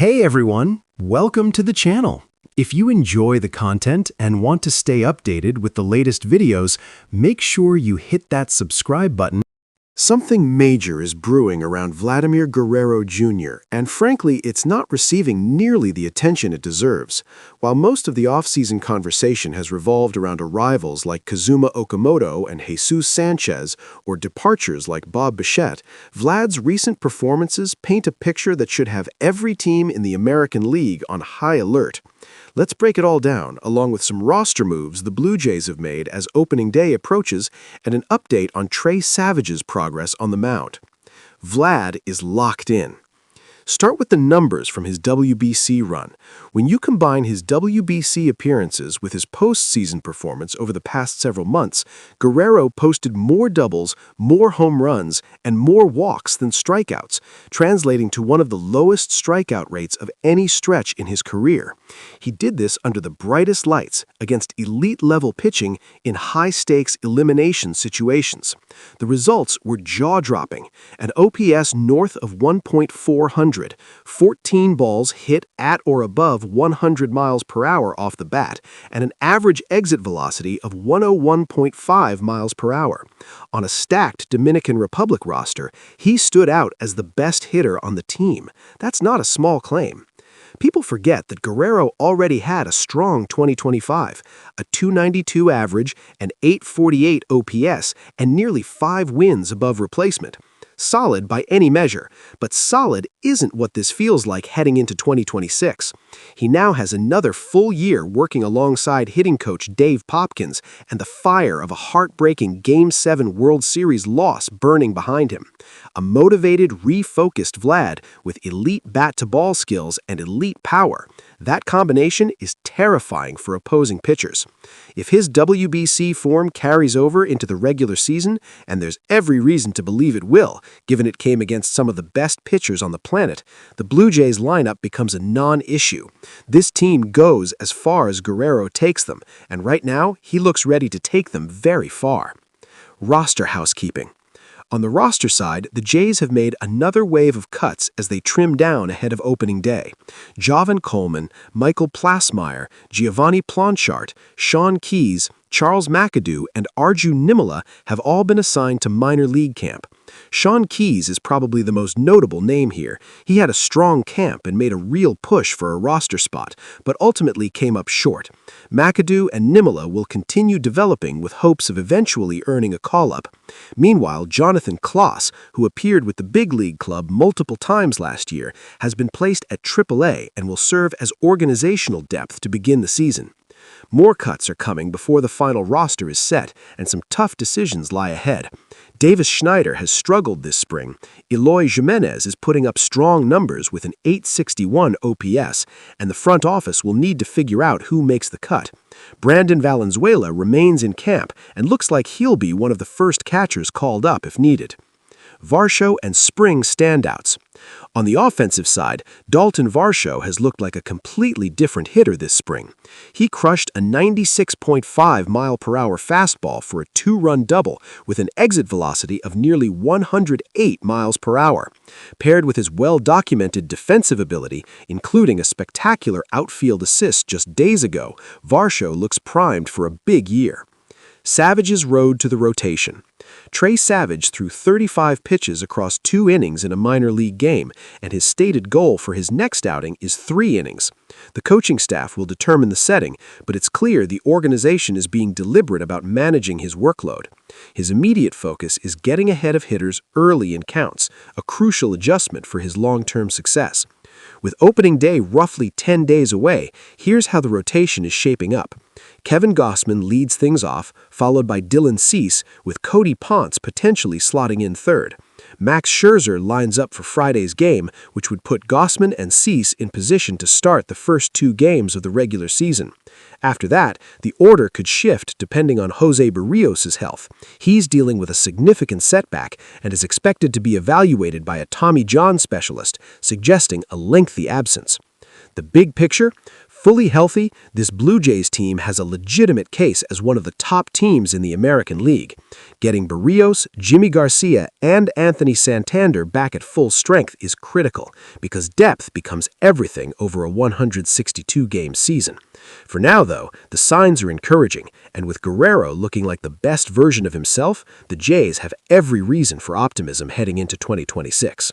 Hey everyone, welcome to the channel. If you enjoy the content and want to stay updated with the latest videos, make sure you hit that subscribe button. Something major is brewing around Vladimir Guerrero Jr., and frankly, it's not receiving nearly the attention it deserves. While most of the off-season conversation has revolved around arrivals like Kazuma Okamoto and Jesus Sanchez, or departures like Bob Bichette, Vlad's recent performances paint a picture that should have every team in the American League on high alert. Let's break it all down, along with some roster moves the Blue Jays have made as opening day approaches and an update on Trey Savage's progress on the mound. Vlad is locked in. Start with the numbers from his WBC run. When you combine his WBC appearances with his postseason performance over the past several months, Guerrero posted more doubles, more home runs, and more walks than strikeouts, translating to one of the lowest strikeout rates of any stretch in his career. He did this under the brightest lights against elite-level pitching in high-stakes elimination situations. The results were jaw-dropping, an OPS north of 1.400, 14 balls hit at or above 100 miles per hour off the bat, and an average exit velocity of 101.5 miles per hour. On a stacked Dominican Republic roster, he stood out as the best hitter on the team. That's not a small claim. People forget that Guerrero already had a strong 2025, a .292 average, an .848 OPS, and nearly 5 wins above replacement. Solid by any measure, but solid isn't what this feels like heading into 2026. He now has another full year working alongside hitting coach Dave Popkins and the fire of a heartbreaking Game 7 World Series loss burning behind him. A motivated, refocused Vlad with elite bat-to-ball skills and elite power. That combination is terrifying for opposing pitchers. If his WBC form carries over into the regular season, and there's every reason to believe it will, given it came against some of the best pitchers on the planet, the Blue Jays lineup becomes a non-issue. This team goes as far as Guerrero takes them, and right now, he looks ready to take them very far. Roster housekeeping. On the roster side, the Jays have made another wave of cuts as they trim down ahead of opening day. Jovan Coleman, Michael Plasmeyer, Giovanni Planchart, Sean Keys, Charles McAdoo, and Arju Nimala have all been assigned to minor league camp. Sean Keys is probably the most notable name here. He had a strong camp and made a real push for a roster spot, but ultimately came up short. McAdoo and Nimala will continue developing with hopes of eventually earning a call-up. Meanwhile, Jonathan Kloss, who appeared with the big league club multiple times last year, has been placed at AAA and will serve as organizational depth to begin the season. More cuts are coming before the final roster is set, and some tough decisions lie ahead. Davis Schneider has struggled this spring. Eloy Jimenez is putting up strong numbers with an .861 OPS, and the front office will need to figure out who makes the cut. Brandon Valenzuela remains in camp and looks like he'll be one of the first catchers called up if needed. Varsho and Spring standouts. On the offensive side, Dalton Varsho has looked like a completely different hitter this spring. He crushed a 96.5-mile-per-hour fastball for a 2-run double with an exit velocity of nearly 108 miles per hour. Paired with his well-documented defensive ability, including a spectacular outfield assist just days ago, Varsho looks primed for a big year. Savage's road to the rotation. Trey Savage threw 35 pitches across 2 innings in a minor league game, and his stated goal for his next outing is 3 innings. The coaching staff will determine the setting, but it's clear the organization is being deliberate about managing his workload. His immediate focus is getting ahead of hitters early in counts, a crucial adjustment for his long-term success. With opening day roughly 10 days away, here's how the rotation is shaping up. Kevin Gausman leads things off, followed by Dylan Cease, with Cody Ponce potentially slotting in third. Max Scherzer lines up for Friday's game, which would put Gausman and Cease in position to start the first 2 games of the regular season. After that, the order could shift depending on Jose Barrios' health. He's dealing with a significant setback and is expected to be evaluated by a Tommy John specialist, suggesting a lengthy absence. The big picture? Fully healthy, this Blue Jays team has a legitimate case as one of the top teams in the American League. Getting Barrios, Jimmy Garcia, and Anthony Santander back at full strength is critical because depth becomes everything over a 162-game season. For now, though, the signs are encouraging, and with Guerrero looking like the best version of himself, the Jays have every reason for optimism heading into 2026.